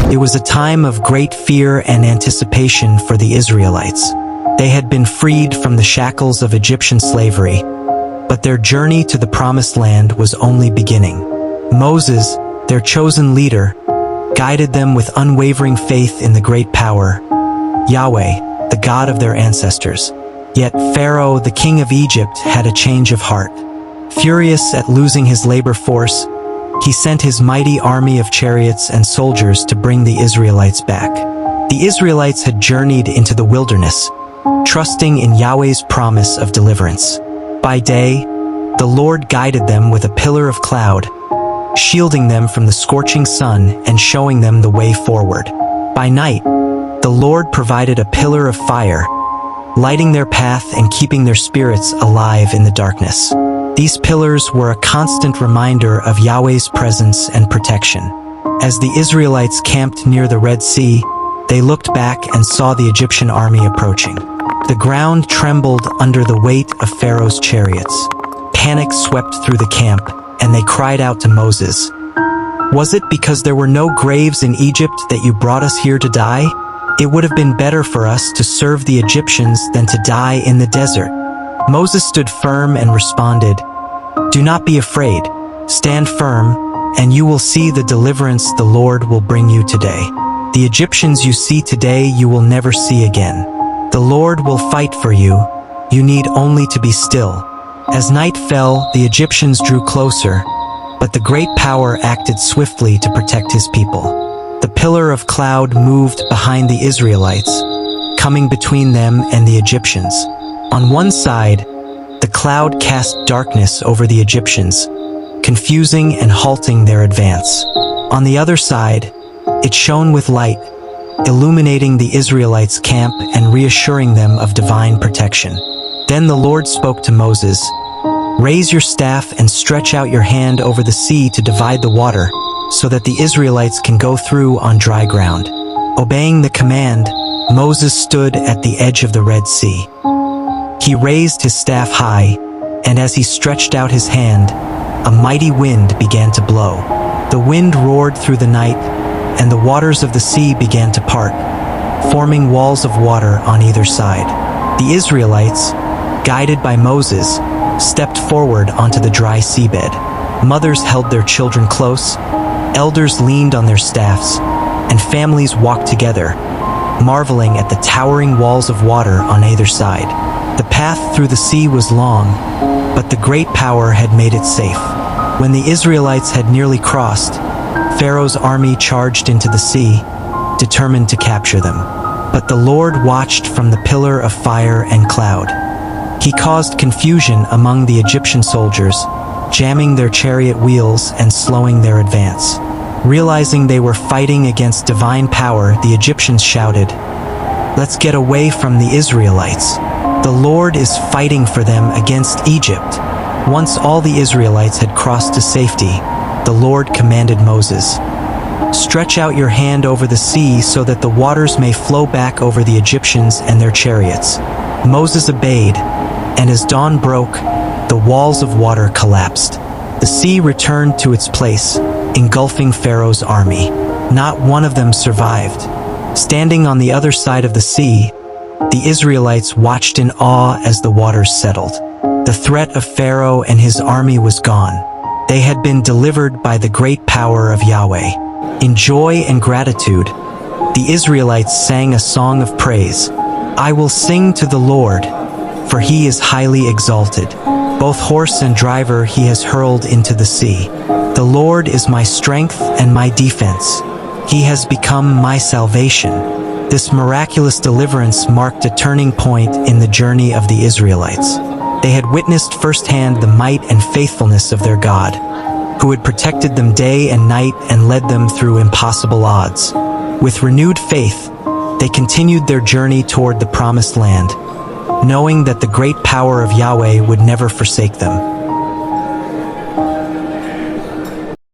It was a time of great fear and anticipation for the Israelites. They had been freed from the shackles of Egyptian slavery, but their journey to the Promised Land was only beginning. Moses, their chosen leader, guided them with unwavering faith in the great power, Yahweh, the God of their ancestors. Yet Pharaoh, the king of Egypt, had a change of heart. Furious at losing his labor force, he sent his mighty army of chariots and soldiers to bring the Israelites back. The Israelites had journeyed into the wilderness, trusting in Yahweh's promise of deliverance. By day, the Lord guided them with a pillar of cloud, shielding them from the scorching sun and showing them the way forward. By night, the Lord provided a pillar of fire, lighting their path and keeping their spirits alive in the darkness. These pillars were a constant reminder of Yahweh's presence and protection. As the Israelites camped near the Red Sea, they looked back and saw the Egyptian army approaching. The ground trembled under the weight of Pharaoh's chariots. Panic swept through the camp, and they cried out to Moses, "Was it because there were no graves in Egypt that you brought us here to die? It would have been better for us to serve the Egyptians than to die in the desert." Moses stood firm and responded, "Do not be afraid. Stand firm, and you will see the deliverance the Lord will bring you today. The Egyptians you see today you will never see again. The Lord will fight for you. You need only to be still." As night fell, the Egyptians drew closer, but the great power acted swiftly to protect his people. The pillar of cloud moved behind the Israelites, coming between them and the Egyptians. On one side, the cloud cast darkness over the Egyptians, confusing and halting their advance. On the other side, it shone with light, illuminating the Israelites' camp and reassuring them of divine protection. Then the Lord spoke to Moses, "Raise your staff and stretch out your hand over the sea to divide the water, so that the Israelites can go through on dry ground." Obeying the command, Moses stood at the edge of the Red Sea. He raised his staff high, and as he stretched out his hand, a mighty wind began to blow. The wind roared through the night, and the waters of the sea began to part, forming walls of water on either side. The Israelites, guided by Moses, stepped forward onto the dry seabed. Mothers held their children close, elders leaned on their staffs, and families walked together, marveling at the towering walls of water on either side. The path through the sea was long, but the great power had made it safe. When the Israelites had nearly crossed, Pharaoh's army charged into the sea, determined to capture them. But the Lord watched from the pillar of fire and cloud. He caused confusion among the Egyptian soldiers, jamming their chariot wheels and slowing their advance. Realizing they were fighting against divine power, the Egyptians shouted, "Let's get away from the Israelites. The Lord is fighting for them against Egypt." Once all the Israelites had crossed to safety, the Lord commanded Moses, "Stretch out your hand over the sea so that the waters may flow back over the Egyptians and their chariots." Moses obeyed, and as dawn broke, the walls of water collapsed. The sea returned to its place, engulfing Pharaoh's army. Not one of them survived. Standing on the other side of the sea, the Israelites watched in awe as the waters settled. The threat of Pharaoh and his army was gone. They had been delivered by the great power of Yahweh. In joy and gratitude, the Israelites sang a song of praise. "I will sing to the Lord, for he is highly exalted. Both horse and driver he has hurled into the sea. The Lord is my strength and my defense. He has become my salvation." This miraculous deliverance marked a turning point in the journey of the Israelites. They had witnessed firsthand the might and faithfulness of their God, who had protected them day and night and led them through impossible odds. With renewed faith, they continued their journey toward the Promised Land, knowing that the great power of Yahweh would never forsake them.